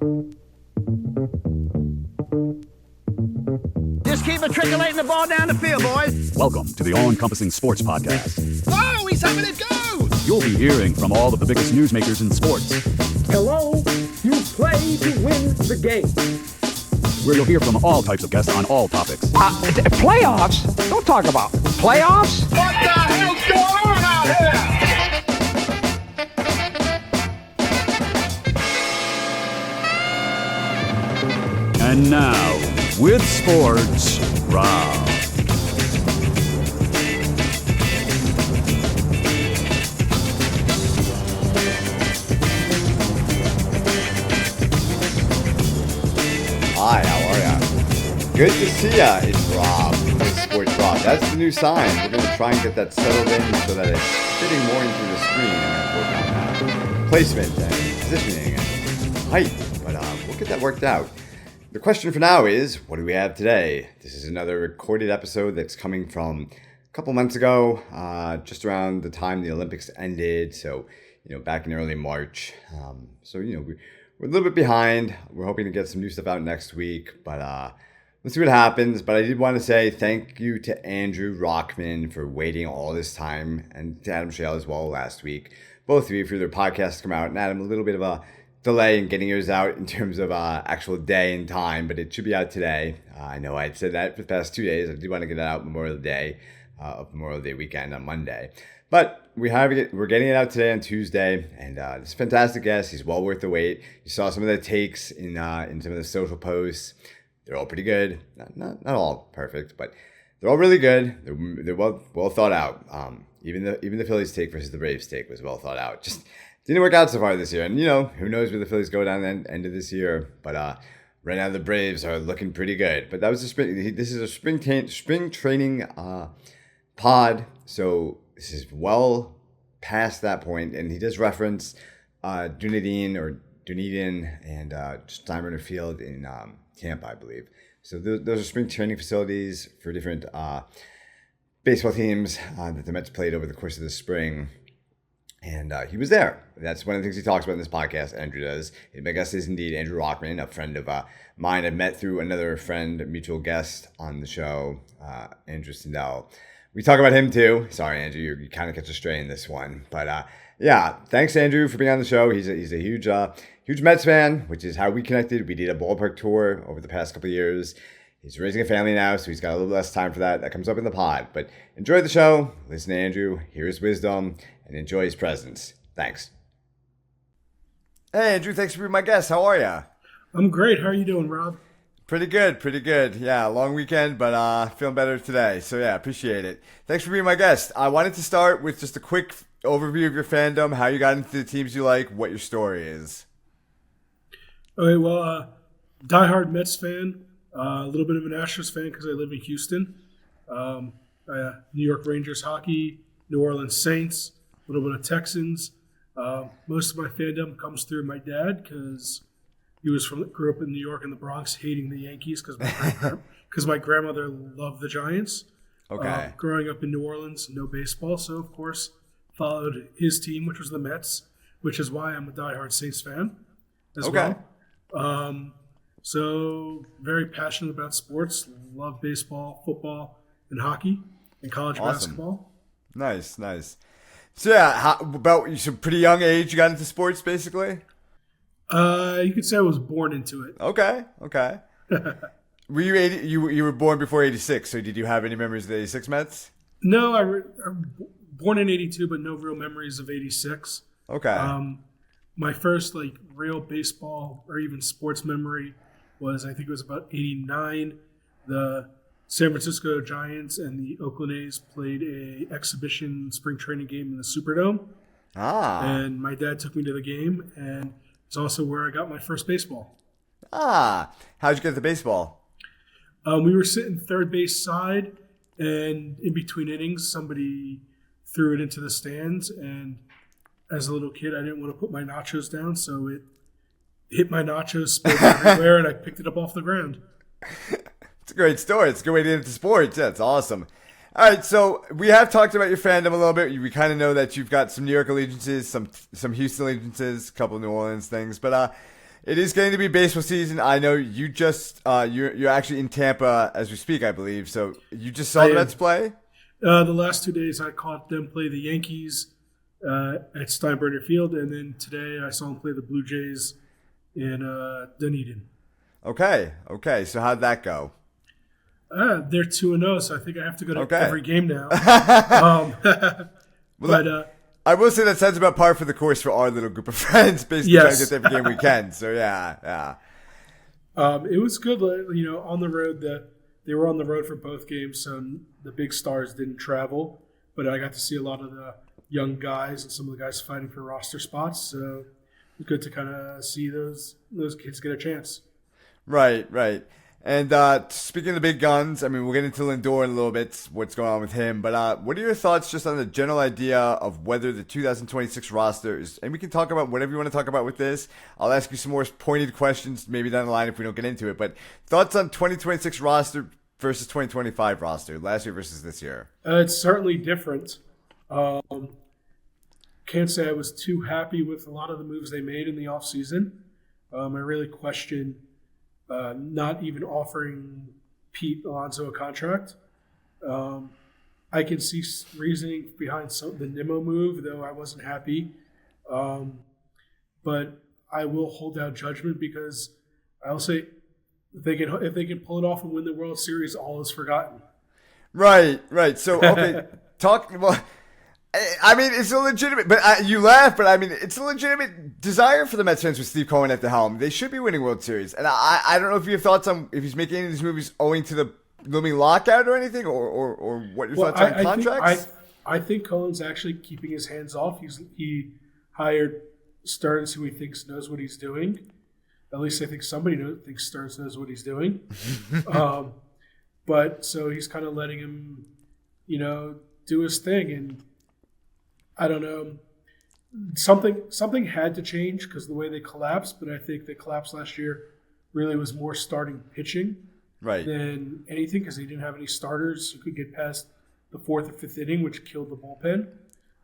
Just keep matriculating the ball down the field, boys. Welcome to the all-encompassing sports podcast. Oh, he's having it go! You'll be hearing from all of the biggest newsmakers in sports, Hello, you play to win the game. where you'll hear from all types of guests on all topics. Playoffs? Don't talk about playoffs. What the hell's going on out here? And now, with sports, Rob. Hi, how are ya? Good to see ya. It's Rob, it's Sports Rob. That's the new sign. We're going to try and get that settled in so that it's fitting more into the screen. I'm going to work on placement and positioning and height, but we'll get that worked out. The question for now is, what do we have today? This is another recorded episode that's coming from a couple months ago, just around the time the Olympics ended. So, back in early March. We're a little bit behind. We're hoping to get some new stuff out next week, but let's see what happens. But I did want to say thank you to Andrew Rochman for waiting all this time, and to Adam Shale as well last week. Both of you for their podcasts to come out, and Adam, a little bit of a delay in getting yours out in terms of actual day and time, but it should be out today. I know I had said that for the past 2 days. I do want to get it out Memorial Day weekend on Monday. But we're getting it out today on Tuesday, and it's a fantastic guest. He's well worth the wait. You saw some of the takes in some of the social posts. They're all pretty good. Not all perfect, but they're all really good. They're well thought out. Even the Phillies take versus the Braves take was well thought out. Just didn't work out so far this year, and who knows where the Phillies go down the end of this year. But right now the Braves are looking pretty good. But that was a spring. This is a spring training pod, so this is well past that point, and he does reference Dunedin and Steinbrenner Field in Tampa, I believe. So those are spring training facilities for different baseball teams that the Mets played over the course of the spring. And he was there. That's one of the things he talks about in this podcast, Andrew does. My guest is indeed Andrew Rochman, a friend of mine. I've met through another friend, mutual guest on the show, Andrew Sindel. We talk about him too. Sorry, Andrew, you kind of catch a stray in this one. But yeah, thanks, Andrew, for being on the show. He's a huge Mets fan, which is how we connected. We did a ballpark tour over the past couple of years. He's raising a family now, so he's got a little less time for that. That comes up in the pod. But enjoy the show. Listen to Andrew, hear his wisdom, and enjoy his presence. Thanks. Hey, Andrew, thanks for being my guest. How are you? I'm great. How are you doing, Rob? Pretty good. Yeah, long weekend, but feeling better today. So yeah, appreciate it. Thanks for being my guest. I wanted to start with just a quick overview of your fandom, how you got into the teams you like, what your story is. Okay, well, diehard Mets fan, a little bit of an Astros fan because I live in Houston. New York Rangers hockey, New Orleans Saints, a little bit of Texans. Most of my fandom comes through my dad because he grew up in New York in the Bronx, hating the Yankees because my grandmother loved the Giants. Okay. Growing up in New Orleans, no baseball, so of course followed his team, which was the Mets, which is why I'm a diehard Saints fan as well. So very passionate about sports, love baseball, football, and hockey, and college basketball. Nice. So yeah, about pretty young age you got into sports, basically? You could say I was born into it. Okay. Were you you were born before 86, so did you have any memories of the 86 Mets? No, I was born in 82, but no real memories of 86. Okay. My first real baseball or even sports memory was, I think it was about 89. The San Francisco Giants and the Oakland A's played a exhibition spring training game in the Superdome. And my dad took me to the game, and it's also where I got my first baseball. How'd you get the baseball? We were sitting third base side, and in between innings, somebody threw it into the stands. And as a little kid, I didn't want to put my nachos down, so it hit my nachos, spilled everywhere, and I picked it up off the ground. It's a great story. It's a good way to get into sports. Yeah, it's awesome. All right, so we have talked about your fandom a little bit. We kind of know that you've got some New York allegiances, some Houston allegiances, a couple of New Orleans things. But It is going to be baseball season. I know you just you're actually in Tampa as we speak, I believe. So you just saw the Mets play. The last 2 days, I caught them play the Yankees at Steinbrenner Field, and then today I saw them play the Blue Jays in Dunedin. Okay. So how'd that go? They're 2-0, so I think I have to go to every game now. I will say that sounds about par for the course for our little group of friends, basically trying to get to every game we can. So yeah. It was good, on the road. They were on the road for both games, so the big stars didn't travel. But I got to see a lot of the young guys and some of the guys fighting for roster spots. So it was good to kind of see those kids get a chance. Right. And speaking of the big guns, I mean, we'll get into Lindor in a little bit, what's going on with him. But what are your thoughts just on the general idea of whether the 2026 roster is, and we can talk about whatever you want to talk about with this. I'll ask you some more pointed questions maybe down the line if we don't get into it. But thoughts on 2026 roster versus 2025 roster, last year versus this year? It's certainly different. Can't say I was too happy with a lot of the moves they made in the offseason. I really question not even offering Pete Alonso a contract. I can see reasoning behind the Nimmo move, though I wasn't happy. But I will hold out judgment because I'll say if they can pull it off and win the World Series, all is forgotten. Right. So okay, I mean, it's a legitimate, but you laugh, but I mean, it's a legitimate desire for the Mets fans with Steve Cohen at the helm. They should be winning World Series. And I don't know if you have thoughts on if he's making any of these movies owing to the looming lockout or anything, or what your thoughts on contracts? I think Cohen's actually keeping his hands off. He hired Stearns, who he thinks knows what he's doing. At least I think somebody thinks Stearns knows what he's doing. But so he's kind of letting him, do his thing. And I don't know. Something had to change because the way they collapsed, but I think the collapse last year really was more starting pitching than anything because they didn't have any starters who could get past the fourth or fifth inning, which killed the bullpen.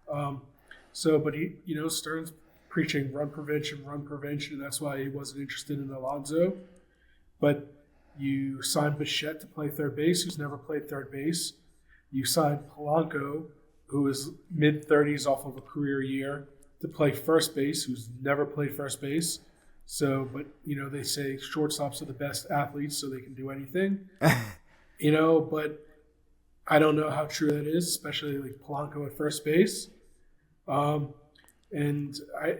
But he, Stearns preaching run prevention, and that's why he wasn't interested in Alonso. But you signed Bichette to play third base, who's never played third base. You signed Polanco, who is mid-30s off of a career year, to play first base, who's never played first base. So, but, they say shortstops are the best athletes, so they can do anything. But I don't know how true that is, especially like Polanco at first base. And I,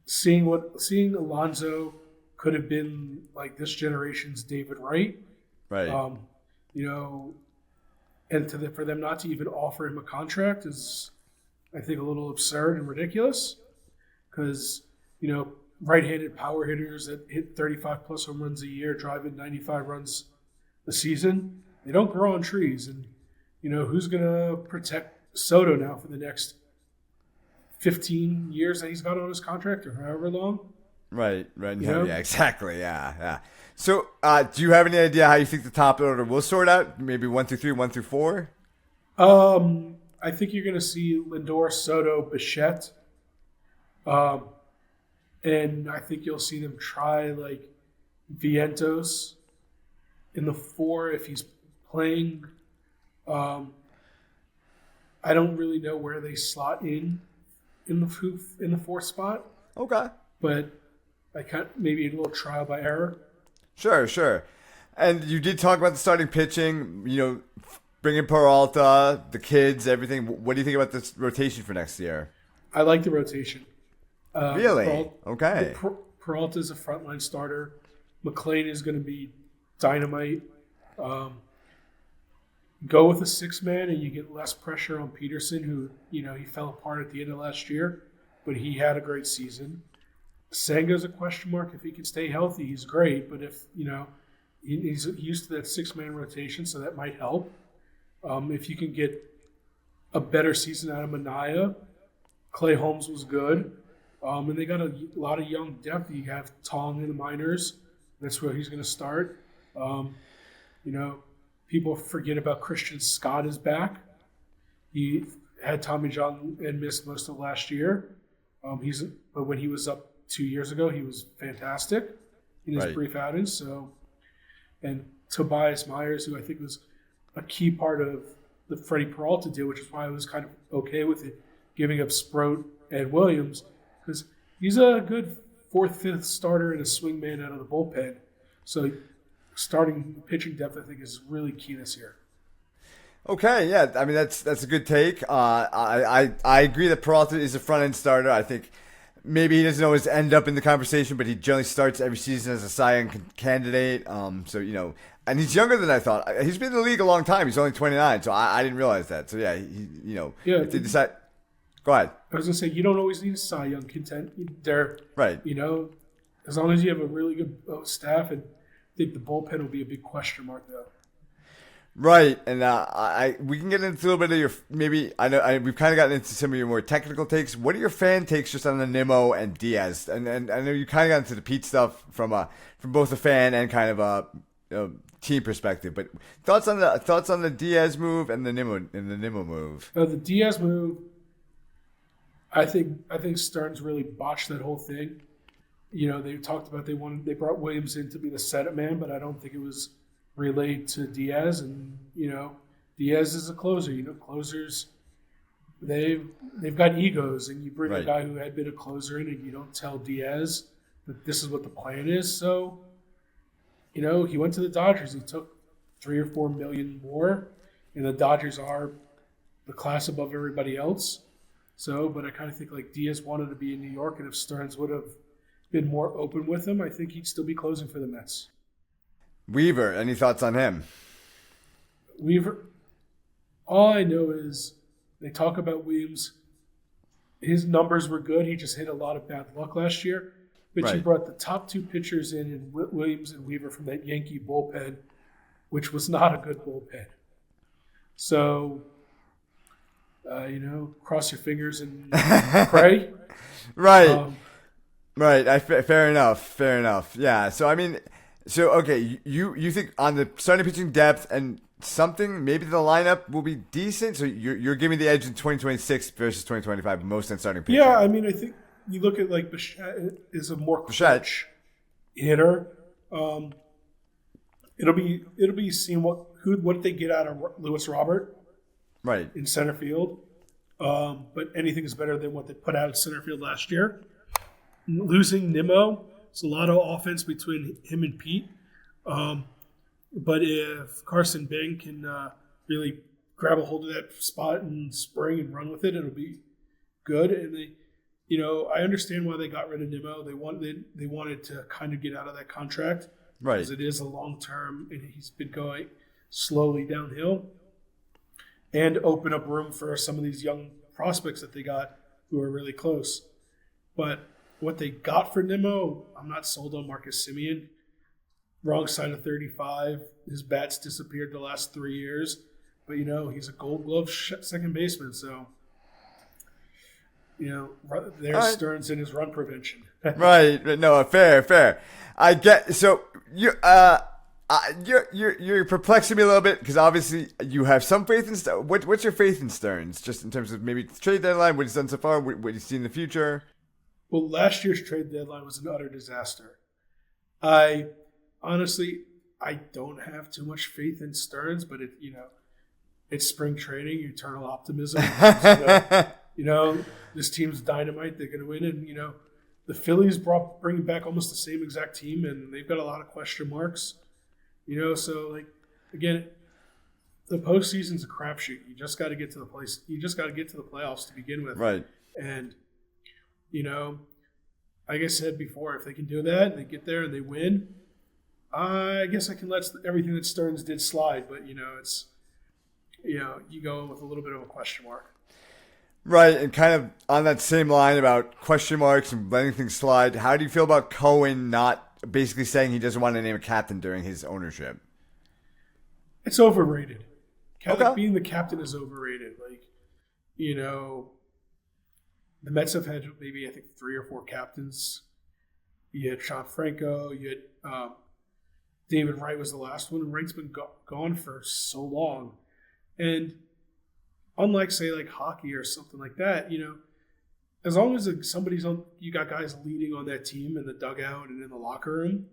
seeing Alonso could have been like this generation's David Wright. Right. And for them not to even offer him a contract is, I think, a little absurd and ridiculous because, right-handed power hitters that hit 35-plus home runs a year, driving 95 runs a season, they don't grow on trees. And, who's going to protect Soto now for the next 15 years that he's got on his contract or however long? Right. Yeah, exactly. Yeah. So, do you have any idea how you think the top order will sort out? Maybe 1 through 3, 1 through 4? I think you're going to see Lindor, Soto, Bichette. And I think you'll see them try, like, Vientos in the 4 if he's playing. I don't really know where they slot in the 4th spot. Okay. But maybe a little trial by error. Sure. And you did talk about the starting pitching, bringing Peralta, the kids, everything. What do you think about this rotation for next year? I like the rotation. Really? Okay. Peralta is a frontline starter. McClain is going to be dynamite. Go with a 6-man and you get less pressure on Peterson, who, he fell apart at the end of last year, but he had a great season. Senga's a question mark. If he can stay healthy, he's great. But if, he's used to that 6-man rotation, so that might help. If you can get a better season out of Manaea, Clay Holmes was good. And they got a lot of young depth. You have Tong in the minors. That's where he's going to start. People forget about Christian Scott is back. He had Tommy John and missed most of last year. But when he was up 2 years ago, he was fantastic in his Right. brief outings. So, and Tobias Myers, who I think was a key part of the Freddie Peralta deal, which is why I was kind of okay with it, giving up Sproat and Williams, because he's a good fourth, fifth starter and a swing man out of the bullpen. So starting pitching depth, I think, is really key this year. Okay, yeah, I mean that's a good take. I agree that Peralta is a front end starter. I think maybe he doesn't always end up in the conversation, but he generally starts every season as a Cy Young candidate. So and he's younger than I thought. He's been in the league a long time. He's only 29, so I didn't realize that. So yeah, if they decide, go ahead. I was gonna say you don't always need a Cy Young content. They're Right. As long as you have a really good staff, and I think the bullpen will be a big question mark though. Right, and we can get into a little bit of your I know we've kind of gotten into some of your more technical takes. What are your fan takes just on the Nimmo and Diaz? And I know you kind of got into the Pete stuff from both a fan and kind of a team perspective. But thoughts on the Diaz move and the Nimmo move. The Diaz move, I think Stearns really botched that whole thing. They talked about they brought Williams in to be the setup man, but I don't think it was relayed to Diaz, and Diaz is a closer. Closers they've got egos, and you bring a guy who had been a closer in, and you don't tell Diaz that this is what the plan is. So, he went to the Dodgers. He took $3 or $4 million more, and the Dodgers are the class above everybody else. So, but I kind of think like Diaz wanted to be in New York, and if Stearns would have been more open with him, I think he'd still be closing for the Mets. Weaver, any thoughts on him? Weaver, all I know is they talk about Williams. His numbers were good. He just hit a lot of bad luck last year. But you brought the top two pitchers in Williams and Weaver from that Yankee bullpen, which was not a good bullpen. So, cross your fingers and pray. Right. Fair enough. Yeah. So, I mean... So, okay, you think on the starting pitching depth and something, maybe the lineup will be decent? So you're giving the edge in 2026 versus 2025, most on starting pitching. Yeah, I mean, I think you look at, like, Bichette is a more clutch hitter. It'll be seeing what they get out of Lewis Robert in center field. But anything is better than what they put out in center field last year. Losing Nimmo, it's a lot of offense between him and Pete. But if Carson Bing can really grab a hold of that spot and spring and run with it, it'll be good. And I understand why they got rid of Nimmo. They wanted to kind of get out of that contract, because it is a long term, and he's been going slowly downhill, and open up room for some of these young prospects that they got who are really close. But what they got for Nimmo, I'm not sold on Marcus Semien. Wrong side of 35. His bat's disappeared the last 3 years. But, he's a Gold Glove second baseman. So, there's Stearns in his run prevention. Right. No, fair. I get. So you're perplexing me a little bit, because obviously you have some faith in Stearns. What's your faith in Stearns, just in terms of maybe the trade deadline, what he's done so far, what you see in the future? Well, last year's trade deadline was an utter disaster. I don't have too much faith in Stearns, but it's spring training, eternal optimism. This team's dynamite. They're going to win, and the Phillies bringing back almost the same exact team, and they've got a lot of question marks. So again, the postseason's a crapshoot. You just got to get to the place. You just got to get to the playoffs to begin with, right? And like I said before, if they can do that and they get there and they win, I guess I can let everything that Stearns did slide. But it's you go with a little bit of a question mark. Right, and kind of on that same line about question marks and letting things slide, how do you feel about Cohen not basically saying he doesn't want to name a captain during his ownership? It's overrated. Being the captain is overrated. The Mets have had maybe, I think, 3 or 4 captains. You had Sean Franco. You had David Wright was the last one, and Wright's been gone for so long. And unlike, say, like hockey or something like that, as long as somebody's on, you got guys leading on that team in the dugout and in the locker room.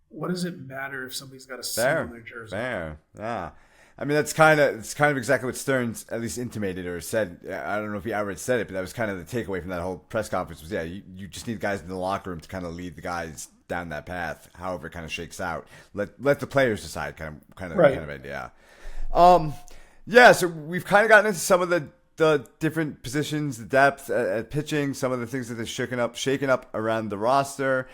What does it matter if somebody's got a C on their jersey? Fair, yeah. I mean, it's kind of exactly what Stearns at least intimated or said. I don't know if he outright said it, but that was kind of the takeaway from that whole press conference. Was you just need guys in the locker room to kind of lead the guys down that path, however it kind of shakes out. Let the players decide, kind of idea. Yeah. So we've kind of gotten into some of the different positions, the depth at pitching, some of the things that are shaken up around the roster.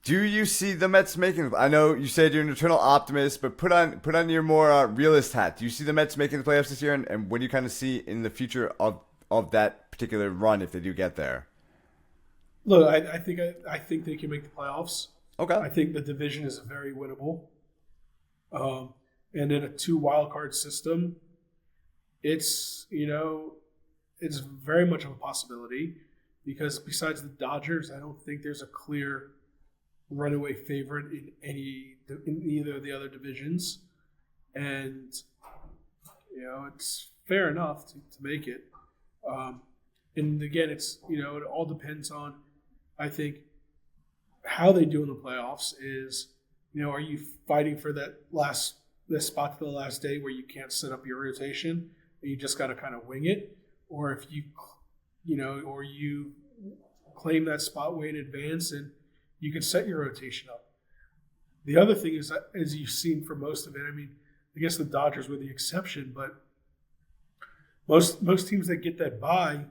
Do you see the Mets making? I know you said you're an eternal optimist, but put on your more realist hat. Do you see the Mets making the playoffs this year, and what do you kind of see in the future of that particular run if they do get there? Look, I think they can make the playoffs. Okay. I think the division is very winnable. And in a 2 wild card system, it's very much of a possibility because besides the Dodgers, I don't think there's a clear runaway favorite in either of the other divisions, and it's fair enough to make it. And again, it all depends on, I think, how they do in the playoffs. Is are you fighting for that spot to the last day where you can't set up your rotation and you just got to kind of wing it, or if you claim that spot way in advance and you can set your rotation up. The other thing is, as you've seen for most of it, I mean, I guess the Dodgers were the exception, but most teams that get that bye,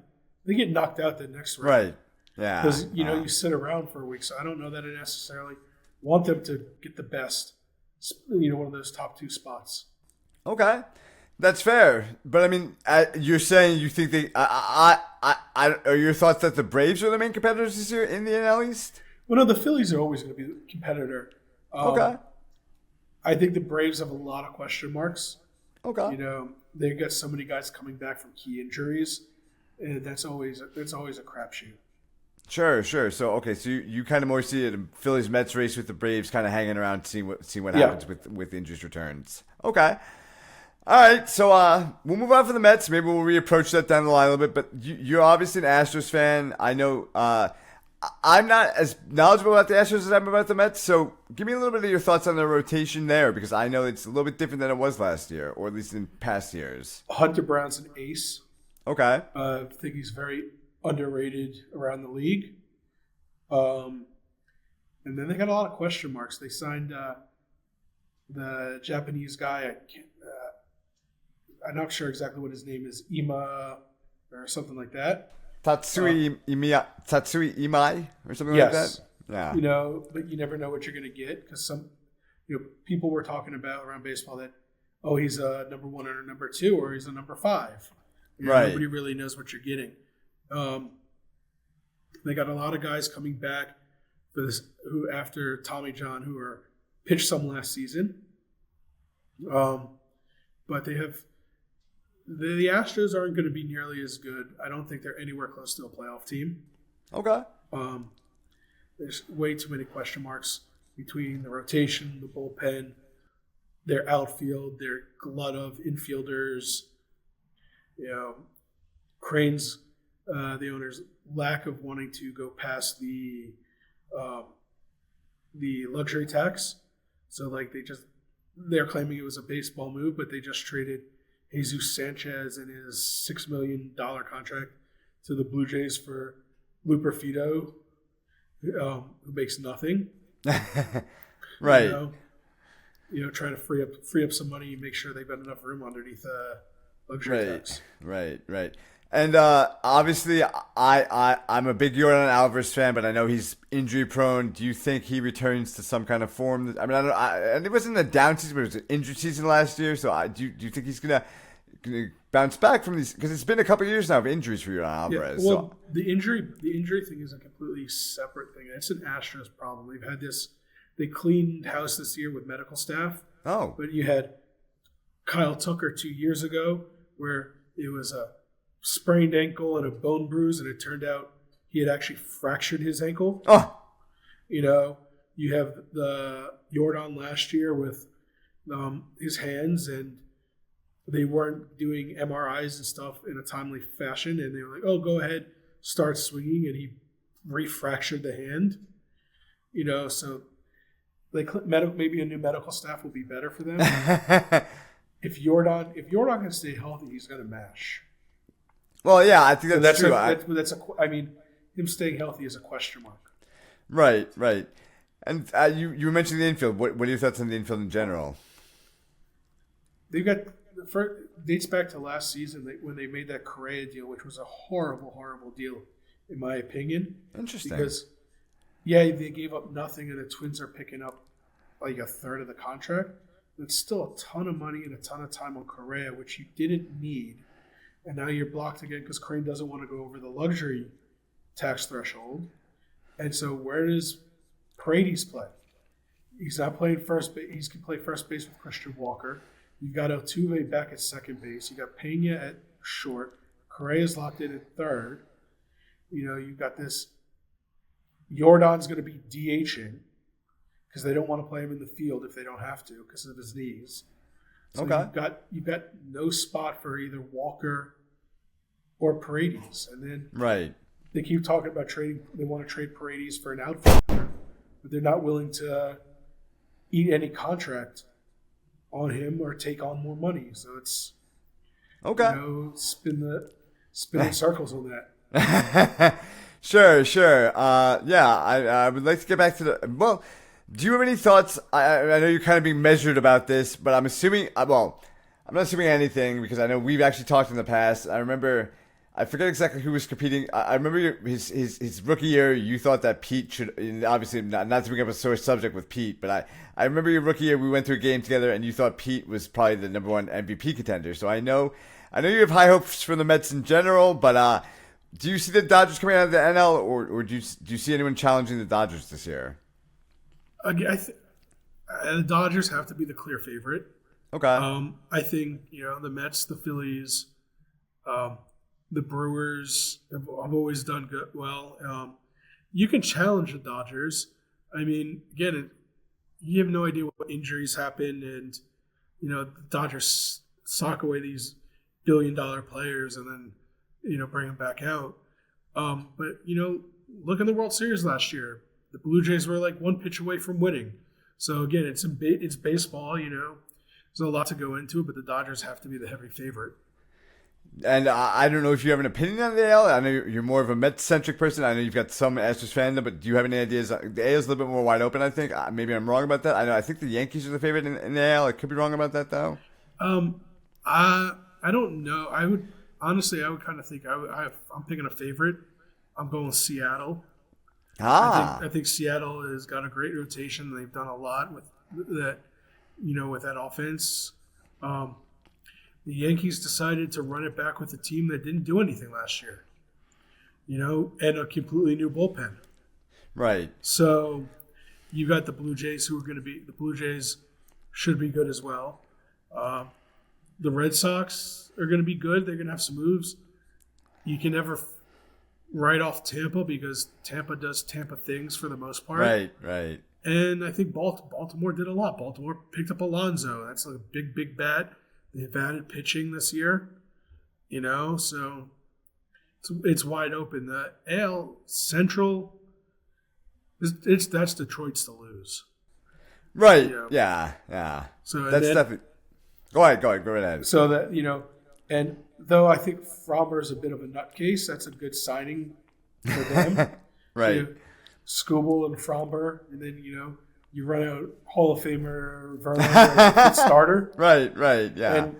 they get knocked out the next round. Right. Yeah. Because, you sit around for a week. So I don't know that I necessarily want them to get the best, one of those top 2 spots. Okay. That's fair. But, I mean, you're saying you think they are your thoughts that the Braves are the main competitors this year in the NL East? Well, no, the Phillies are always going to be the competitor. Okay. I think the Braves have a lot of question marks. Okay. They got so many guys coming back from key injuries, and that's always a crapshoot. Sure. So okay, so you kind of more see it in Phillies Mets race with the Braves kind of hanging around, seeing what happens with injuries returns. Okay. All right, so we'll move on from the Mets. Maybe we'll reapproach that down the line a little bit. But you're obviously an Astros fan. I know I'm not as knowledgeable about the Astros as I'm about the Mets. So give me a little bit of your thoughts on the rotation there, because I know it's a little bit different than it was last year, or at least in past years. Hunter Brown's an ace. Okay. I think he's very underrated around the league. And then they got a lot of question marks. They signed the Japanese guy. I'm not sure exactly what his name is, Ima or something like that. Tatsui Imai or something like that. Yeah. But you never know what you're going to get, because some people were talking about around baseball that he's a number 1 or number 2, or he's a number 5. Right. Nobody really knows what you're getting. They got a lot of guys coming back for this who after Tommy John who are pitched some last season. But they have the Astros aren't going to be nearly as good. I don't think they're anywhere close to a playoff team. Okay. There's way too many question marks between the rotation, the bullpen, their outfield, their glut of infielders. Crane's the owner's lack of wanting to go past the luxury tax. So they're claiming it was a baseball move, but they just traded Jesus Sanchez and his $6 million contract to the Blue Jays for Lou Perfito, who makes nothing. Right. Trying to free up some money and make sure they've got enough room underneath luxury tax. Right. And obviously, I'm a big Yordan Alvarez fan, but I know he's injury prone. Do you think he returns to some kind of form? I mean, and it wasn't a down season, but it was an injury season last year. So do you think he's gonna bounce back from these? Because it's been a couple of years now of injuries for Yordan Alvarez. Yeah, well, the injury thing is a completely separate thing. It's an Astros problem. They've had this. They cleaned house this year with medical staff. Oh, but you had Kyle Tucker 2 years ago, where it was a sprained ankle and a bone bruise, and it turned out he had actually fractured his ankle. Oh. You have the Yordan last year with his hands, and they weren't doing MRIs and stuff in a timely fashion, and they were like, "Oh, go ahead, start swinging and he refractured the hand. So maybe a new medical staff will be better for them. If Jordan can stay healthy, he's going to mash. Well, yeah, I think that's true. Him staying healthy is a question mark. Right. And you were mentioning the infield. What are your thoughts on the infield in general? They've got dates back to last season when they made that Correa deal, which was a horrible, horrible deal, in my opinion. Interesting. Because, they gave up nothing, and the Twins are picking up like a third of the contract. It's still a ton of money and a ton of time on Correa, which you didn't need. And now you're blocked again because Crane doesn't want to go over the luxury tax threshold. And so where does Paredes play? He's not playing first base. He can play first base with Christian Walker. You've got Altuve back at second base. You got Pena at short. Correa's locked in at third. You've got this. Jordan's going to be DHing because they don't want to play him in the field if they don't have to because of his knees. So you've got no spot for either Walker or Paredes, and then they keep talking about trading. They want to trade Paredes for an outfielder, but they're not willing to eat any contract on him or take on more money. So it's spinning circles on that. Sure. I would like to get back to the well. Do you have any thoughts? I know you're kind of being measured about this, but I'm assuming. I'm not assuming anything because I know we've actually talked in the past. I forget exactly who was competing. I remember his rookie year. You thought that Pete should, obviously not to bring up a sore subject with Pete, but I remember your rookie year. We went through a game together, and you thought Pete was probably the number one MVP contender. So I know you have high hopes for the Mets in general, but do you see the Dodgers coming out of the NL, or do you see anyone challenging the Dodgers this year? The Dodgers have to be the clear favorite. Okay. I think the Mets, the Phillies, the Brewers have always done good. Well, you can challenge the Dodgers. I mean, again, you have no idea what injuries happen, and the Dodgers sock away these billion-dollar players and then bring them back out. But look in the World Series last year. The Blue Jays were like one pitch away from winning. So, again, it's baseball, There's a lot to go into it, but the Dodgers have to be the heavy favorite. And I don't know if you have an opinion on the AL. I know you're more of a Mets-centric person. I know you've got some Astros fandom, but do you have any ideas? The AL is a little bit more wide open, I think. Maybe I'm wrong about that. I think the Yankees are the favorite in the AL. I could be wrong about that, though. I don't know. I would kind of think I'm picking a favorite. I'm going with Seattle. I think Seattle has got a great rotation. They've done a lot with that, with that offense. The Yankees decided to run it back with a team that didn't do anything last year, and a completely new bullpen. Right. So you got the Blue Jays the Blue Jays should be good as well. The Red Sox are going to be good. They're going to have some moves. You can never write off Tampa because Tampa does Tampa things for the most part. Right. And I think Baltimore did a lot. Baltimore picked up Alonso. That's a big, big bat. They've added pitching this year, so it's wide open. The AL Central, that's Detroit's to lose. Right. Yeah. So that's definitely. Go ahead. So that and though I think Frommer is a bit of a nutcase, that's a good signing for them. Right. Skubal and Frommer, and then you run out Hall of Famer Verlander starter. Right, yeah. And,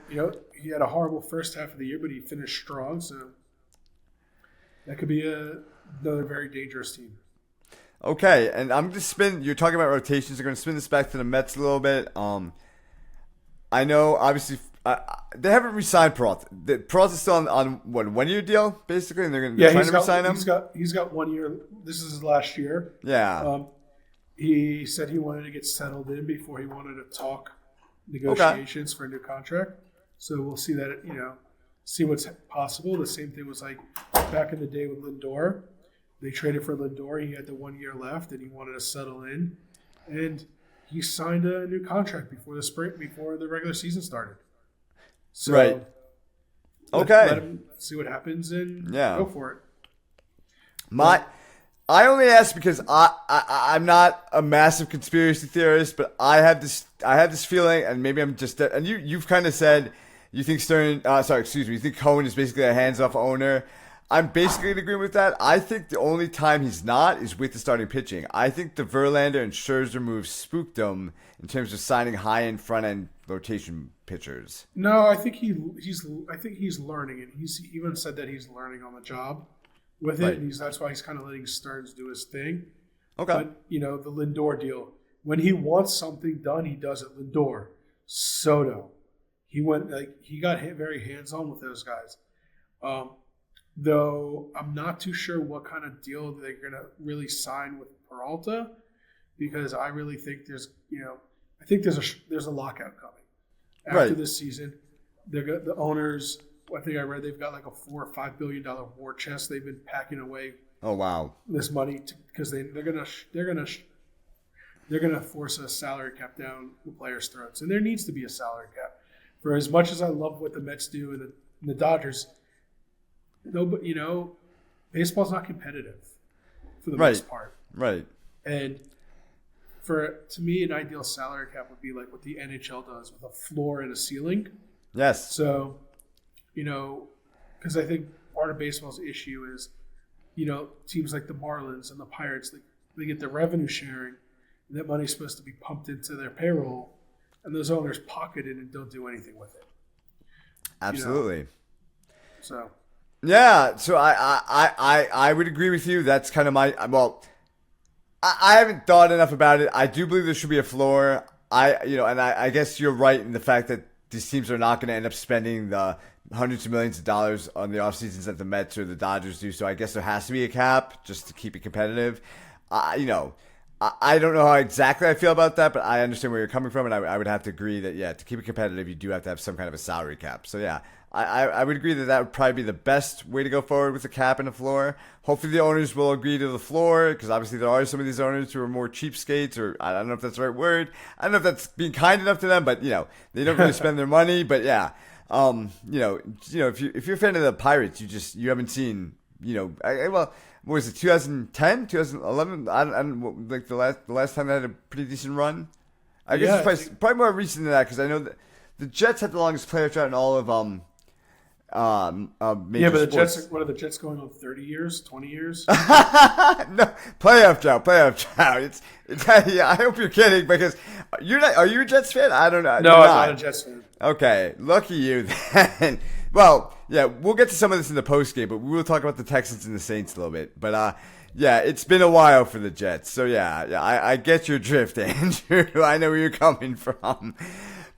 he had a horrible first half of the year, but he finished strong. So that could be another very dangerous team. Okay, and I'm going to spin. You're talking about rotations. We're going to spin this back to the Mets a little bit. I know, obviously, they haven't re-signed Peralta. Peralta's still on what, a 1-year deal, basically, and they're going to try to re-sign him? He's got 1 year. This is his last year. Yeah. He said he wanted to get settled in before he wanted to talk negotiations for a new contract. So we'll see that, see what's possible. The same thing was like back in the day with Lindor. They traded for Lindor. He had the 1 year left, and he wanted to settle in. And he signed a new contract before the regular season started. So right. Okay. Let him see what happens and go for it. I only ask because I'm not a massive conspiracy theorist, but I have this feeling, and maybe I'm just, and you've kind of said you think you think Cohen is basically a hands-off owner. I'm basically in agreement with that. I think the only time he's not is with the starting pitching. I think the Verlander and Scherzer moves spooked him in terms of signing high-end front-end rotation pitchers. No, I think he's learning it. He's even said that he's learning on the job with it, Right. and that's why he's kind of letting Stearns do his thing. Okay. But the Lindor deal, when he wants something done, he does it. Lindor, Soto, he got very hands-on with those guys. Though I'm not too sure what kind of deal they're going to really sign with Peralta, because I really think there's a lockout coming after this season. The owners, I think I read they've got like a $4 or $5 billion war chest they've been packing away. Oh wow! This money because they're gonna force a salary cap down the players' throats, and there needs to be a salary cap. For as much as I love what the Mets do and the Dodgers. No, but baseball's not competitive for the most part. Right. And to me, an ideal salary cap would be like what the NHL does with a floor and a ceiling. Yes. So, because I think part of baseball's issue is, teams like the Marlins and the Pirates, they get the revenue sharing, and that money's supposed to be pumped into their payroll, and those owners pocket it and don't do anything with it. Absolutely. So. Yeah, so I would agree with you. That's kind of I haven't thought enough about it. I do believe there should be a floor. I guess you're right in the fact that these teams are not going to end up spending the hundreds of millions of dollars on the off seasons that the Mets or the Dodgers do. So I guess there has to be a cap just to keep it competitive. I don't know how exactly I feel about that, but I understand where you're coming from, and I would have to agree that to keep it competitive, you do have to have some kind of a salary cap. So yeah. I would agree that would probably be the best way to go forward with a cap and a floor. Hopefully the owners will agree to the floor, because obviously there are some of these owners who are more cheapskates, or I don't know if that's the right word. I don't know if that's being kind enough to them, but they don't really spend their money. But yeah, if you're a fan of the Pirates, you haven't seen what was it, 2010, 2011? I don't like the last time they had a pretty decent run. I guess it's probably more recent than that, because I know that the Jets had the longest playoff drought in all of major but the sports. Jets, what are the Jets going on? 30 years, 20 years? No, playoff drought. It's I hope you're kidding, because are you a Jets fan? I don't know. No, I'm not a Jets fan. Okay, lucky you then. Well, yeah, we'll get to some of this in the post game, but we will talk about the Texans and the Saints a little bit. But yeah, it's been a while for the Jets, so yeah, I get your drift, Andrew. I know where you're coming from.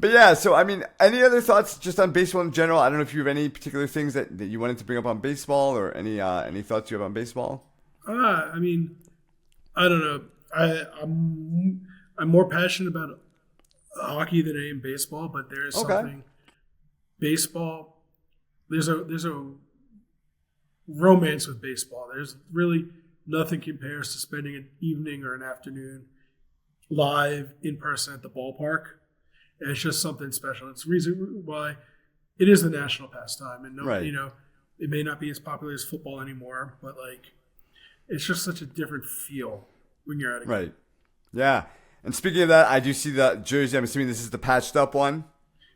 But yeah, so I mean, any other thoughts just on baseball in general? I don't know if you have any particular things that you wanted to bring up on baseball, or any thoughts you have on baseball. I mean, I don't know. I'm more passionate about hockey than I am baseball, but there is something baseball. There's a romance with baseball. There's really nothing compares to spending an evening or an afternoon live in person at the ballpark. And it's just something special. It's the reason why it is the national pastime, and it may not be as popular as football anymore, but it's just such a different feel when you're at a game. Right. Yeah. And speaking of that, I do see the jersey. I'm assuming this is the patched up one.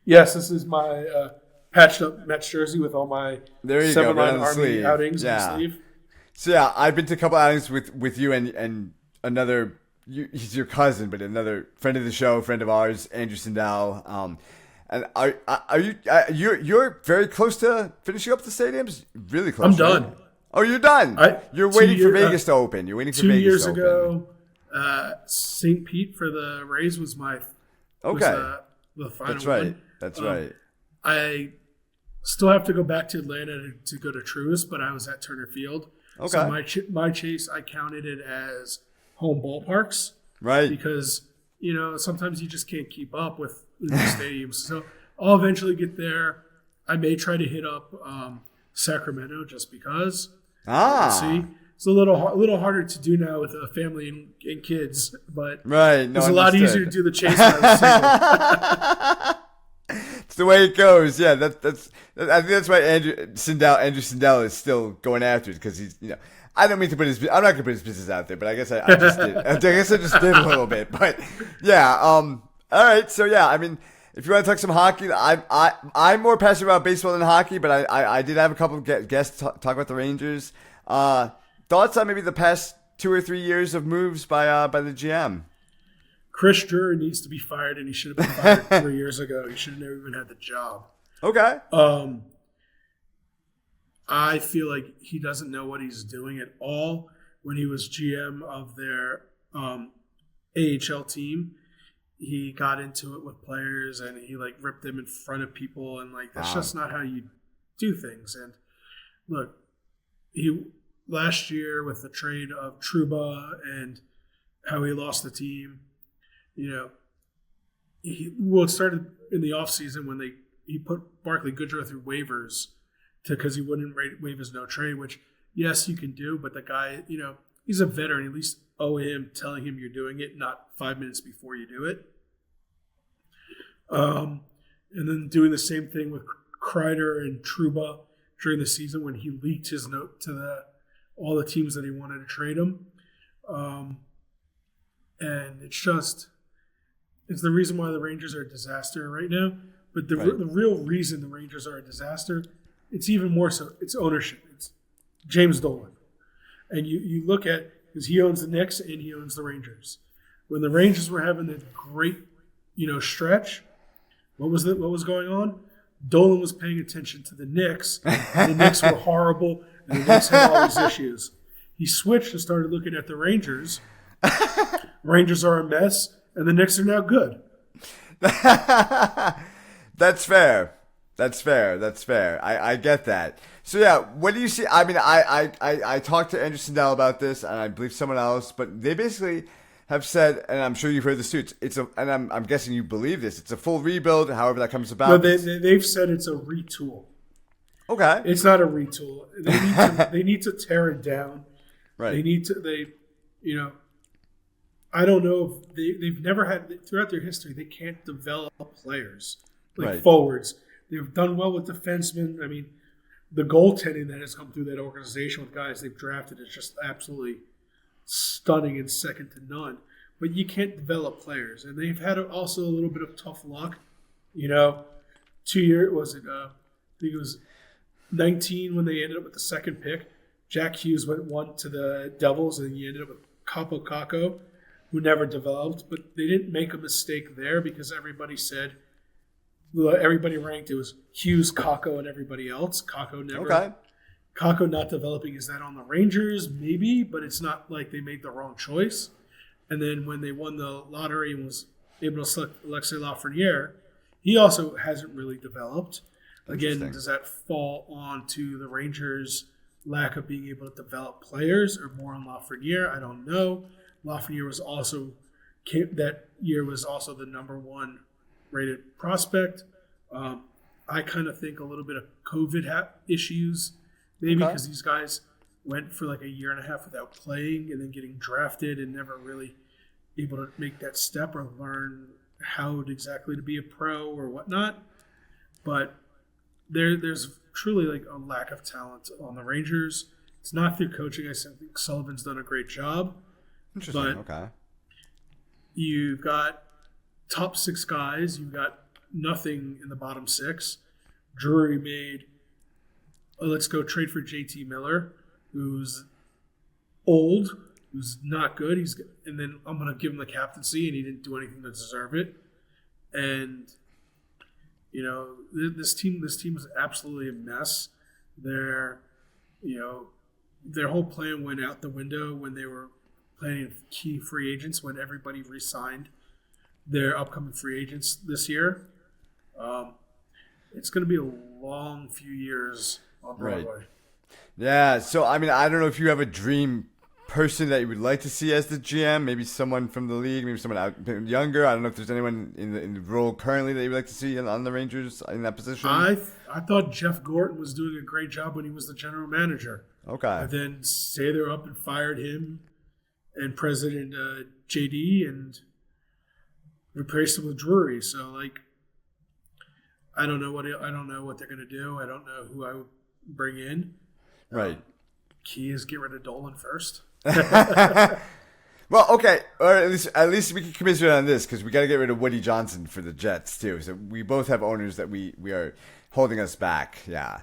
Yes, this is my patched up Mets jersey with all my seven-line Army outings on the sleeve. So yeah, I've been to a couple outings with you and another. He's your cousin, but another friend of the show, friend of ours, Andrew Sindel. And are you're very close to finishing up the stadiums? Really close. I'm done. Right? Oh, you're done. You're waiting for Vegas to open. You're waiting for 2 Vegas years to open. ago, St. Pete for the Rays was the final That's right. one. That's right. I still have to go back to Atlanta to go to Truist, but I was at Turner Field. Okay. So my chase, I counted it as home ballparks. Right. Because, sometimes you just can't keep up with the stadiums. So I'll eventually get there. I may try to hit up Sacramento just because. See, it's a little harder to do now with a family and kids, but it's a lot easier to do the chase when I was single. It's the way it goes. Yeah, I think that's why Andrew Sindel is still going after it, because he's I don't mean to put his. I'm not gonna put his business out there, but I guess I just did. I guess I just did a little bit. But yeah. All right. So yeah. I mean, if you want to talk some hockey, I'm more passionate about baseball than hockey. But I did have a couple of guests talk about the Rangers. Thoughts on maybe the past 2 or 3 years of moves by the GM? Chris Drury needs to be fired, and he should have been fired 3 years ago. He should have never even had the job. Okay. I feel like he doesn't know what he's doing at all. When he was GM of their AHL team, he got into it with players and he like ripped them in front of people, and like that's just not how you do things. And look, he last year with the trade of Trouba and how he lost the team, it started in the offseason when he put Barclay Goodrow through waivers because he wouldn't waive his no trade, which, yes, you can do, but the guy, he's a veteran. At least owe him telling him you're doing it, not 5 minutes before you do it. And then doing the same thing with Kreider and Trouba during the season when he leaked his note to all the teams that he wanted to trade him. And it's the reason why the Rangers are a disaster right now. But the real reason the Rangers are a disaster, it's even more so, it's ownership. It's James Dolan. And you look at, because he owns the Knicks and he owns the Rangers. When the Rangers were having that great, stretch, what was going on? Dolan was paying attention to the Knicks. And the Knicks were horrible, and the Knicks had all these issues. He switched and started looking at the Rangers. Rangers are a mess, and the Knicks are now good. That's fair. I get that. So yeah, what do you see? I mean, I talked to Andrew Sindell about this, and I believe someone else, but they basically have said, and I'm sure you've heard this too. I'm guessing you believe this. It's a full rebuild, however that comes about. No, they've said it's a retool. Okay, it's not a retool. They need to tear it down. Right. I don't know if they've never had, throughout their history, they can't develop players like right. forwards. They've done well with defensemen. I mean, the goaltending that has come through that organization with guys they've drafted is just absolutely stunning and second to none. But you can't develop players. And they've had also a little bit of tough luck. 2 years, I think it was 19 when they ended up with the second pick. Jack Hughes went 1 to the Devils, and you ended up with Capo Caco, who never developed. But they didn't make a mistake there because everybody ranked it was Hughes, Caco, and everybody else. Caco never. Okay. Caco not developing, is that on the Rangers? Maybe, but it's not like they made the wrong choice. And then when they won the lottery and was able to select Alexis Lafreniere, he also hasn't really developed. Again, does that fall onto the Rangers' lack of being able to develop players or more on Lafreniere? I don't know. Lafreniere that year was also the number 1 rated prospect. I kind of think a little bit of COVID issues, maybe because these guys went for like a year and a half without playing and then getting drafted and never really able to make that step or learn how exactly to be a pro or whatnot. But there's truly like a lack of talent on the Rangers. It's not through coaching. I think Sullivan's done a great job. Interesting. But you've got top 6 guys. You've got nothing in the bottom 6. Drury made, let's go trade for JT Miller, who's old, who's not good. And then I'm going to give him the captaincy, and he didn't do anything to deserve it. And this team is absolutely a mess. Their whole plan went out the window when they were planning key free agents, when everybody re-signed their upcoming free agents this year. It's going to be a long few years on Broadway. Right. Yeah. So, I mean, I don't know if you have a dream person that you would like to see as the GM. Maybe someone from the league, maybe someone out younger. I don't know if there's anyone in the role currently that you would like to see on the Rangers in that position. I thought Jeff Gorton was doing a great job when he was the general manager. Okay. And then Sather up and fired him and President JD and replaced him with Drury. So I don't know what they're going to do. I don't know who I would bring in. Right. key is get rid of Dolan first. Well, okay, or at least we can commiserate on this because we got to get rid of Woody Johnson for the Jets too. So we both have owners that we are holding us back. Yeah.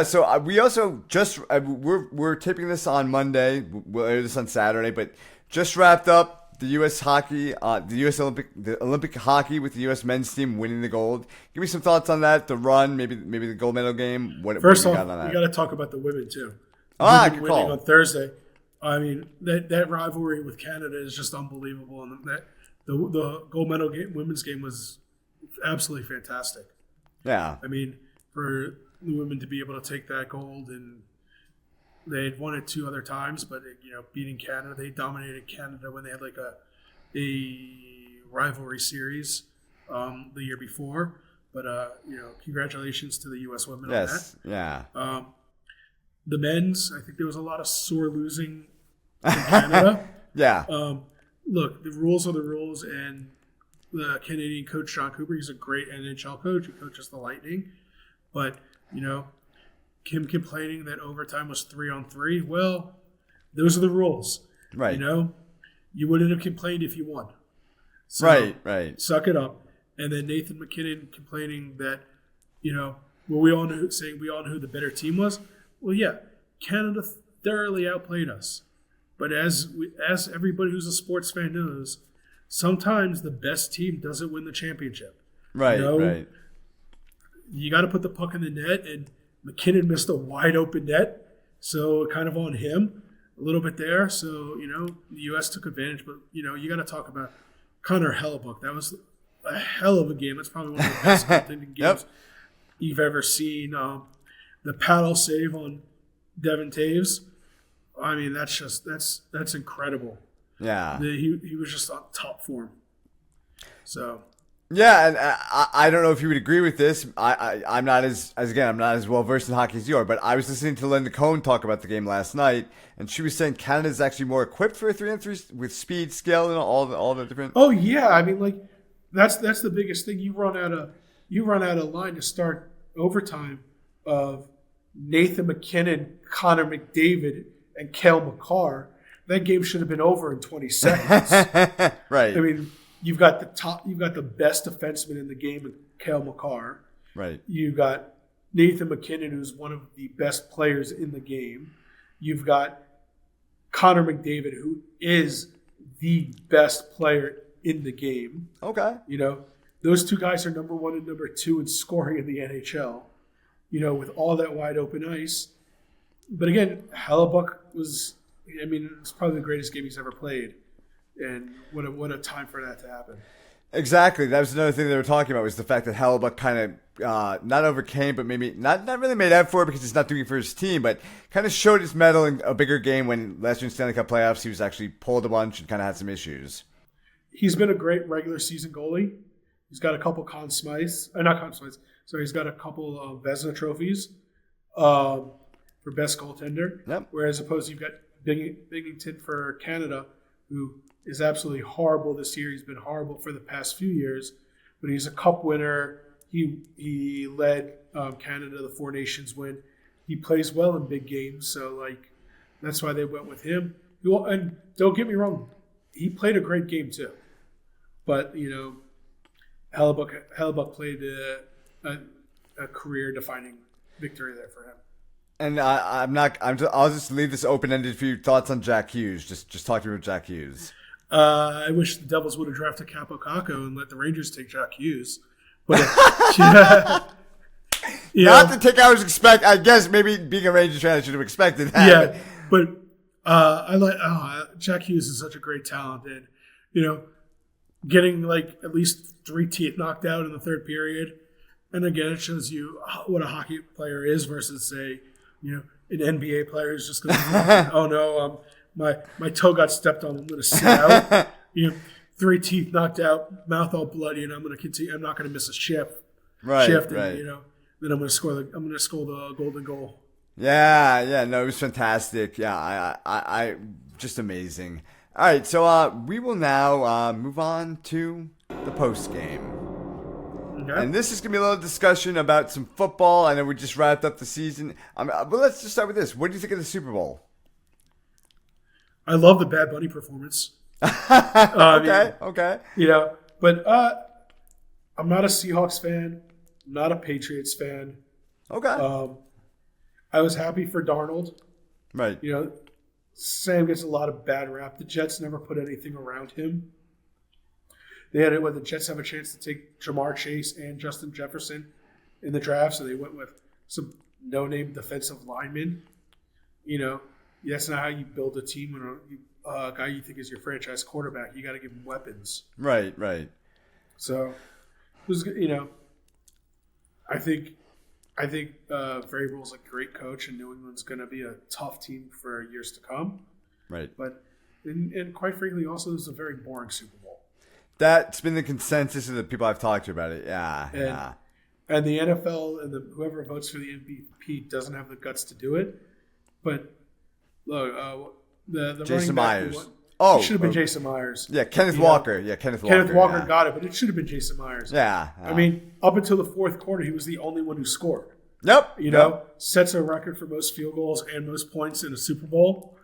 So we also just we're taping this on Monday. We'll air this on Saturday, but just wrapped up the U.S. hockey, the Olympic hockey with the U.S. men's team winning the gold. Give me some thoughts on that. The run, maybe the gold medal game. First what off, we got to talk about the women too. Good Winning call. on Thursday. I mean, that rivalry with Canada is just unbelievable, and the gold medal women's game was absolutely fantastic. Yeah. I mean, for the women to be able to take that gold, and they had won it 2 other times, but beating Canada, they dominated Canada when they had like a rivalry series the year before. But congratulations to the U.S. women on that. Yes. Yeah. The men's, I think there was a lot of sore losing in Canada. Yeah. Look, the rules are the rules, and the Canadian coach, John Cooper, he's a great NHL coach. He coaches the Lightning. But, Kim complaining that overtime was 3-on-3, well, those are the rules. Right. You wouldn't have complained if you won. So, Right. Suck it up. And then Nathan McKinnon complaining that, we all knew who the better team was. Well, yeah, Canada thoroughly outplayed us. But as everybody who's a sports fan knows, sometimes the best team doesn't win the championship. Right. You got to put the puck in the net, and McKinnon missed a wide open net, so kind of on him a little bit there. So, the U.S. took advantage, but, you got to talk about Connor Hellebuck. That was a hell of a game. That's probably one of the best goaltending games you've ever seen. The paddle save on Devin Taves, I mean, that's incredible. Yeah. He was just on top form. So. Yeah, and I don't know if you would agree with this. I'm not as well versed in hockey as you are, but I was listening to Linda Cohn talk about the game last night, and she was saying Canada's actually more equipped for a 3-on-3 with speed, skill, and all the different. Oh yeah, I mean, like that's the biggest thing. You run out of line to start overtime of Nathan McKinnon, Connor McDavid, and Cale Makar. That game should have been over in 20 seconds. Right. I mean, you've got the best defenseman in the game in Cale Makar. Right. You've got Nathan McKinnon, who's one of the best players in the game. You've got Connor McDavid, who is the best player in the game. Okay. Those two guys are number 1 and number 2 in scoring in the NHL. With all that wide open ice. But again, Hellebuck it's probably the greatest game he's ever played. And what a time for that to happen. Exactly. That was another thing they were talking about, was the fact that Hellebuck kind of not overcame, but maybe not really made up for it because he's not doing it for his team, but kind of showed his mettle in a bigger game when last year in Stanley Cup playoffs he was actually pulled a bunch and kind of had some issues. He's been a great regular season goalie. He's got a couple he's got a couple of Vezina trophies for best goaltender. Yep. Whereas opposed, you've got Binghamton for Canada, who is absolutely horrible this year. He's been horrible for the past few years, but he's a cup winner. He led Canada to the Four Nations win. He plays well in big games, so that's why they went with him. And don't get me wrong, he played a great game too. But Hellebuck played a career-defining victory there for him. And I'll just leave this open-ended for you. Thoughts on Jack Hughes? Just talk to me about Jack Hughes. I wish the Devils would have drafted Capo Caco and let the Rangers take Jack Hughes. But not to take I was expect. I guess maybe being a Rangers fan, I should have expected that. Yeah, but I like Jack Hughes is such a great talent, and getting at least 3 teeth knocked out in the third period, and again it shows you what a hockey player is versus say an NBA player who's just going to oh no, my toe got stepped on, I'm going to sit out. 3 teeth knocked out, mouth all bloody, and I'm going to continue. I'm not going to miss a shift. Right. And, right. Then I'm going to score the golden goal. Yeah. No, it was fantastic. Yeah, I just amazing. All right, so we will now move on to the post game. Okay. And this is going to be a little discussion about some football. I know we just wrapped up the season. But let's just start with this. What do you think of the Super Bowl? I love the Bad Bunny performance. Okay. You know, but I'm not a Seahawks fan. I'm not a Patriots fan. Okay. I was happy for Darnold. Right. You know, Sam gets a lot of bad rap. The Jets never put anything around him. They had it where the Jets have a chance to take Jamar Chase and Justin Jefferson in the draft, so they went with some no-name defensive linemen. You know, that's not how you build a team when a guy you think is your franchise quarterback. You got to give him weapons. Right. So, it was, you know, I think Vrabel's a great coach, and New England's going to be a tough team for years to come. Right. But and quite frankly, also, it was a very boring Super Bowl. That's been the consensus of the people I've talked to about it. Yeah. And the NFL and whoever votes for the MVP doesn't have the guts to do it. But look, the Jason running back Myers. It should have been Jason Myers. Yeah, Kenneth Walker. Yeah, Kenneth Walker. Kenneth Walker got it, but it should have been Jason Myers. Yeah. I mean, up until the fourth quarter, he was the only one who scored. Yep. You know, sets a record for most field goals and most points in a Super Bowl.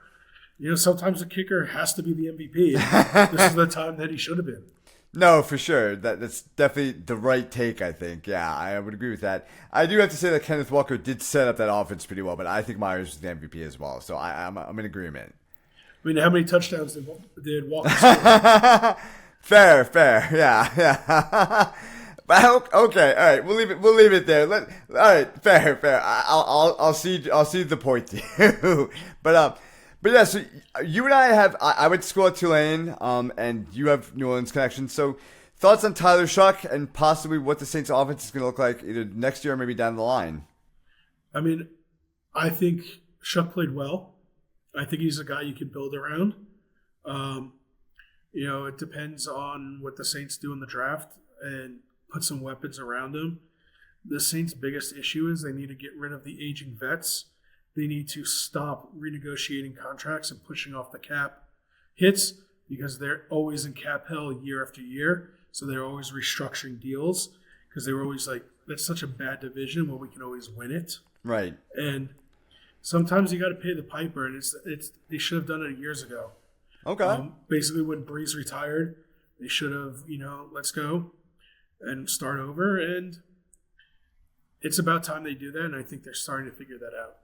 You know, sometimes the kicker has to be the MVP. This is the time that he should have been. No, for sure. That's definitely the right take, I think. Yeah, I would agree with that. I do have to say that Kenneth Walker did set up that offense pretty well, but I think Myers was the MVP as well. So I'm in agreement. I mean, how many touchdowns did Walker score? Fair. Yeah. But okay, all right. We'll leave it there. All right, fair. I'll see the point to you. But yeah, so you and I went to school at Tulane, and you have New Orleans connections. So thoughts on Tyler Shuck and possibly what the Saints offense is going to look like either next year or maybe down the line? I mean, I think Shuck played well. I think he's a guy you can build around. You know, it depends on what the Saints do in the draft and put some weapons around him. The Saints' biggest issue is they need to get rid of the aging vets. They need to stop renegotiating contracts and pushing off the cap hits because they're always in cap hell year after year. So they're always restructuring deals because they were always like, that's such a bad division where we can always win it. Right. And sometimes you got to pay the piper, and it's they should have done it years ago. Okay. Basically, when Breeze retired, they should have, let's go and start over. And it's about time they do that, and I think they're starting to figure that out.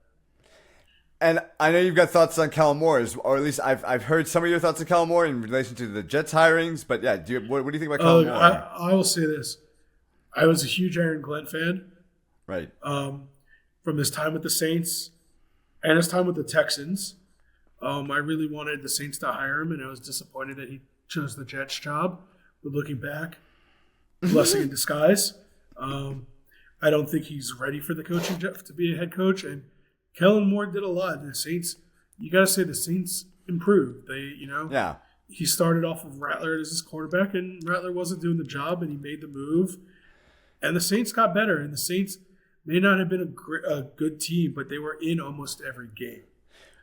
And I know you've got thoughts on Kellen Moore, or at least I've heard some of your thoughts on Kellen Moore in relation to the Jets hirings. But yeah, what do you think about Kellen Moore? I will say this: I was a huge Aaron Glenn fan, right? From his time with the Saints and his time with the Texans. I really wanted the Saints to hire him, and I was disappointed that he chose the Jets job. But looking back, blessing in disguise. I don't think he's ready for the coaching job to be a head coach, and Kellen Moore did a lot. The Saints, you got to say the Saints improved. Yeah. He started off with Rattler as his quarterback, and Rattler wasn't doing the job, and he made the move. And the Saints got better, and the Saints may not have been a good team, but they were in almost every game.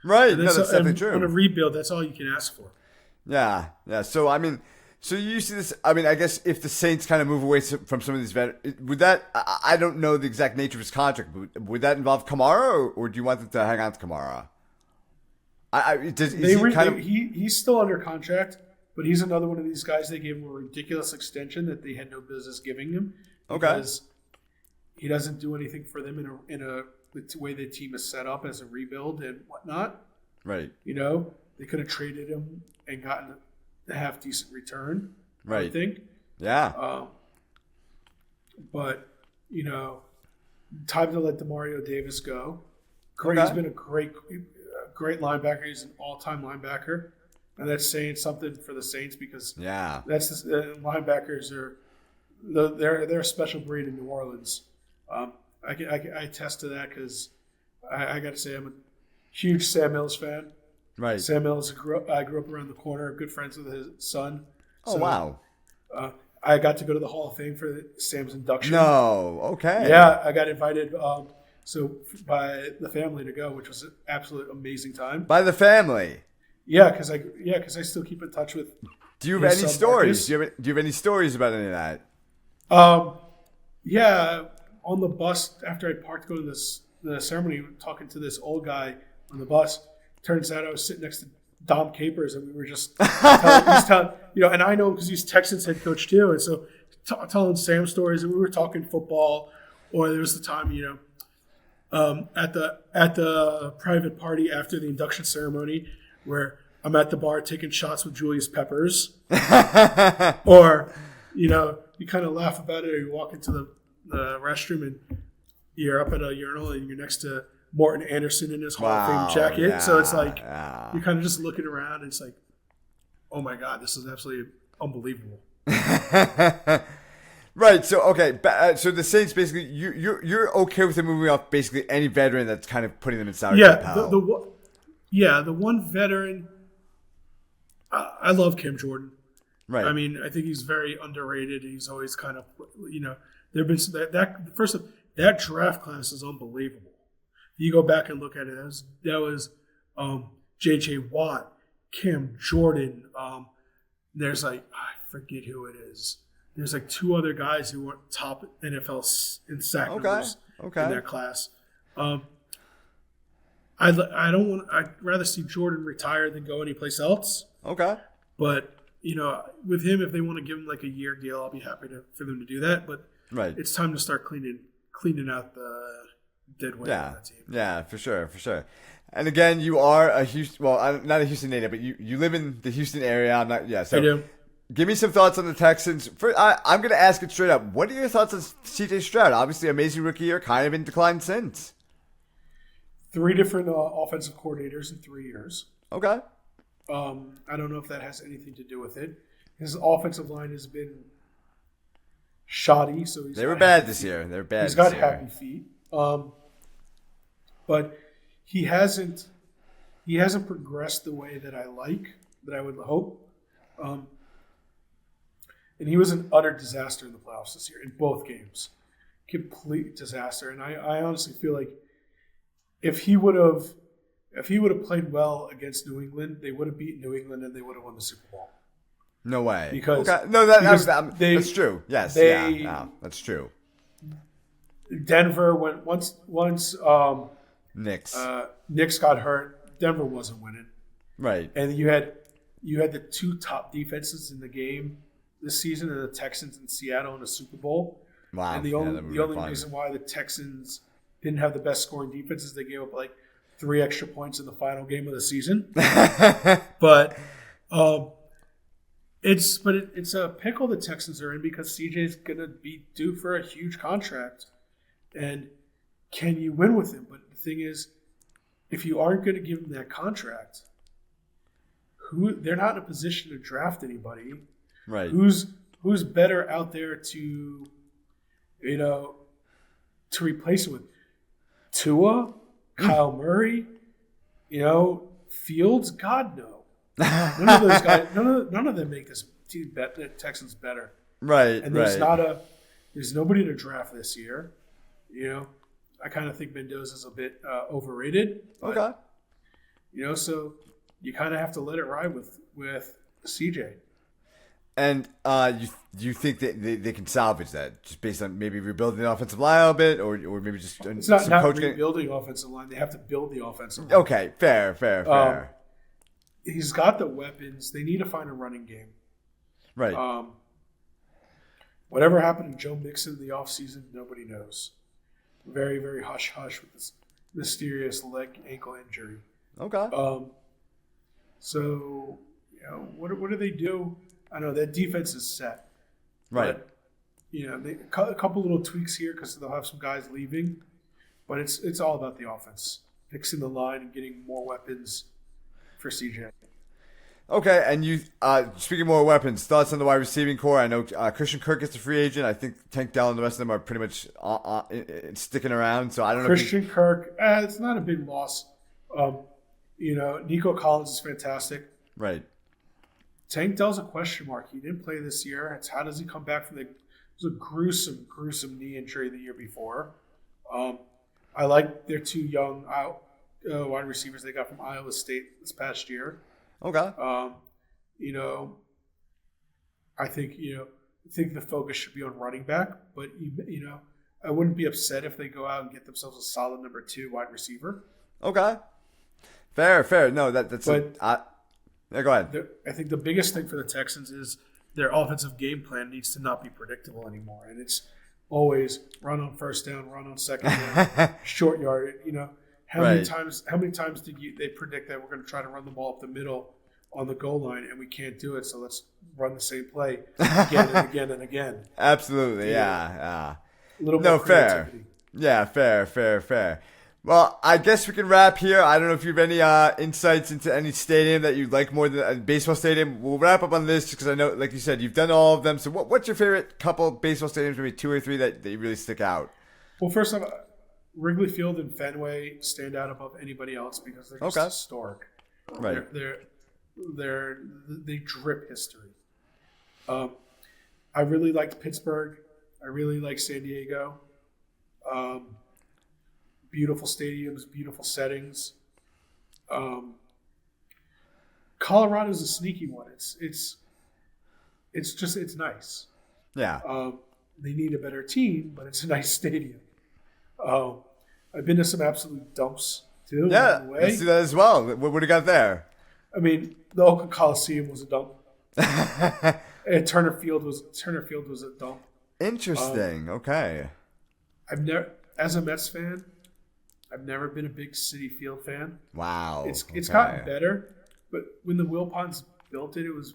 Right. That's definitely true. On a rebuild, that's all you can ask for. Yeah. So, I mean, so you see this, I mean, I guess if the Saints kind of move away from some of these veterans, would that, I don't know the exact nature of his contract, but would that involve Kamara, or do you want them to hang on to Kamara? He's still under contract, but he's another one of these guys they gave him a ridiculous extension that they had no business giving him. Because he doesn't do anything for them in a the way the team is set up as a rebuild and whatnot. Right. They could have traded him and gotten a half decent return. Right. I think. Yeah. But time to let Demario Davis go. He's been a great linebacker. He's an all-time linebacker, and that's saying something for the Saints because that's linebackers are they're a special breed in New Orleans. I attest to that because I got to say I'm a huge Sam Mills fan. Right. Sam Mills, I grew up around the corner, good friends with his son. Oh, wow. I got to go to the Hall of Fame for Sam's induction. No, okay. Yeah, I got invited by the family to go, which was an absolute amazing time. By the family? Yeah, because I still keep in touch with. Do you have any stories? Do you have any stories about any of that? Yeah, on the bus after I parked to go to the ceremony, talking to this old guy on the bus. Turns out I was sitting next to Dom Capers, and we were just telling, and I know him because he's Texans head coach too, and so telling Sam stories, and we were talking football. Or there was the time, at the private party after the induction ceremony, where I'm at the bar taking shots with Julius Peppers, or you kind of laugh about it, or you walk into the restroom and you're up at a urinal and you're next to Morton Anderson in his Hall of Fame jacket. Yeah, so it's like you're kind of just looking around and it's like, oh my God, this is absolutely unbelievable. Right. So okay. So the Saints basically, you're okay with them moving off basically any veteran that's kind of putting them in salary cap hell. The one veteran. I love Cam Jordan. Right. I mean, I think he's very underrated. He's always kind of, there've been that draft class is unbelievable. You go back and look at it. That was J.J. Watt, Cam Jordan. There's I forget who it is. There's two other guys who were top NFL in sack numbers in that class. I'd rather see Jordan retire than go anyplace else. Okay. But with him, if they want to give him a year deal, I'll be happy for them to do that. But it's time to start cleaning out the dead weight on that team. Yeah, for sure. And again, you are a Houston. Well, I'm not a Houston native, but you live in the Houston area. I'm not. Yeah. So I do. Give me some thoughts on the Texans. I'm going to ask it straight up. What are your thoughts on C.J. Stroud? Obviously, amazing rookie year, kind of in decline since. 3 different offensive coordinators in 3 years. Okay. I don't know if that has anything to do with it. His offensive line has been shoddy, so they were bad this year. They're bad. He's got happy feet, but he hasn't progressed the way that I would hope. And he was an utter disaster in the playoffs this year in both games, complete disaster. And I honestly feel like if he would have played well against New England, they would have beaten New England and they would have won the Super Bowl. No way. Because that's true. Yes. That's true. Denver went once Knicks got hurt. Denver wasn't winning. Right. And you had the 2 top defenses in the game this season, and the Texans and Seattle in the Super Bowl. Wow. And the only reason why the Texans didn't have the best scoring defense is they gave up 3 extra points in the final game of the season. But it's a pickle the Texans are in because CJ is going to be due for a huge contract. And can you win with him? But the thing is, if you aren't going to give him that contract, they're not in a position to draft anybody. Right. Who's better out there to replace him with? Tua, Kyle Murray, Fields? God, no. None of those guys. None of them make this team the Texans better. Right. And there's nobody to draft this year. I kind of think Mendoza's a bit overrated. But, okay. So you kind of have to let it ride with CJ. And you think that they can salvage that just based on maybe rebuilding the offensive line a little bit, or maybe just it's not rebuilding offensive line. They have to build the offensive line. Okay, fair. He's got the weapons. They need to find a running game. Right. Whatever happened to Joe Mixon in the offseason, nobody knows. Very, very hush-hush with this mysterious ankle injury. Okay. So, what do they do? I know that defense is set. Right. But, a couple little tweaks here because they'll have some guys leaving. But it's all about the offense. Fixing the line and getting more weapons for CJ. Okay, and you speaking more weapons, thoughts on the wide receiving core? I know Christian Kirk is a free agent. I think Tank Dell and the rest of them are pretty much sticking around. So I don't know. Christian Kirk, it's not a big loss. Nico Collins is fantastic. Right. Tank Dell's a question mark. He didn't play this year. It's how does he come back from it was a gruesome knee injury the year before. I like their 2 young wide receivers they got from Iowa State this past year. Okay. I think, think the focus should be on running back, but I wouldn't be upset if they go out and get themselves a solid number 2 wide receiver. Okay. Fair. No, that's. But yeah, go ahead. I think the biggest thing for the Texans is their offensive game plan needs to not be predictable anymore, and it's always run on first down, run on second down, short yard. How many times did they predict that we're going to try to run the ball up the middle on the goal line, and we can't do it, so let's run the same play again and again and again. Absolutely, yeah. A little more creativity. Yeah, fair. Well, I guess we can wrap here. I don't know if you have any insights into any stadium that you like more than a baseball stadium. We'll wrap up on this just because I know, like you said, you've done all of them. So what's your favorite couple baseball stadiums, maybe 2 or 3 that you really stick out? Well, first off, Wrigley Field and Fenway stand out above anybody else because they're just historic. Right. They drip history. I really liked Pittsburgh. I really like San Diego. Beautiful stadiums, beautiful settings. Colorado's a sneaky one. It's nice. Yeah. They need a better team, but it's a nice stadium. I've been to some absolute dumps too. Yeah, let's do that as well. What do you got there? I mean, the Oakland Coliseum was a dump. And Turner Field was a dump. Interesting. Okay. As a Mets fan, I've never been a big Citi Field fan. Wow. It's gotten better, but when the Wilpons built it, it was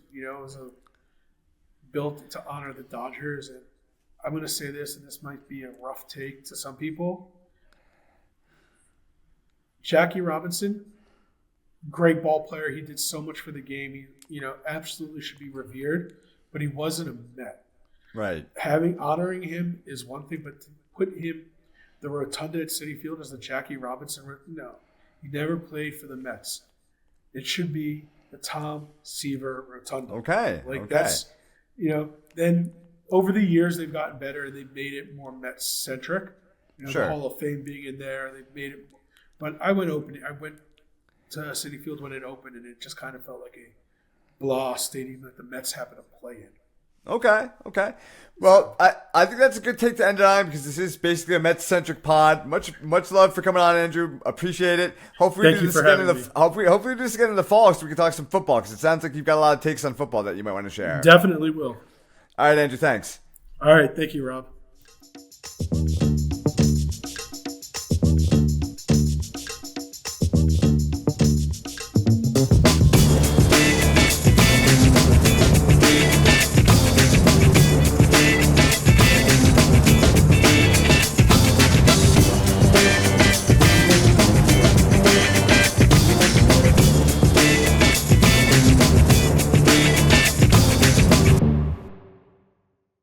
built to honor the Dodgers. And I'm going to say this, and this might be a rough take to some people. Jackie Robinson, great ball player. He did so much for the game. He, absolutely should be revered, but he wasn't a Met. Right. Honoring him is one thing, but to put him the rotunda at Citi Field as the Jackie Robinson, no, he never played for the Mets. It should be the Tom Seaver Rotunda. Okay. That's, then over the years they've gotten better and they've made it more Mets centric. Sure. The Hall of Fame being in there, they've made it. But I went to Citi Field when it opened, and it just kind of felt like a blah stadium that the Mets happen to play in. Okay. Well, I think that's a good take to end it on because this is basically a Mets-centric pod. Much love for coming on, Andrew. Appreciate it. Hopefully we do this again in the fall so we can talk some football because it sounds like you've got a lot of takes on football that you might want to share. Definitely will. All right, Andrew, thanks. All right, thank you, Rob.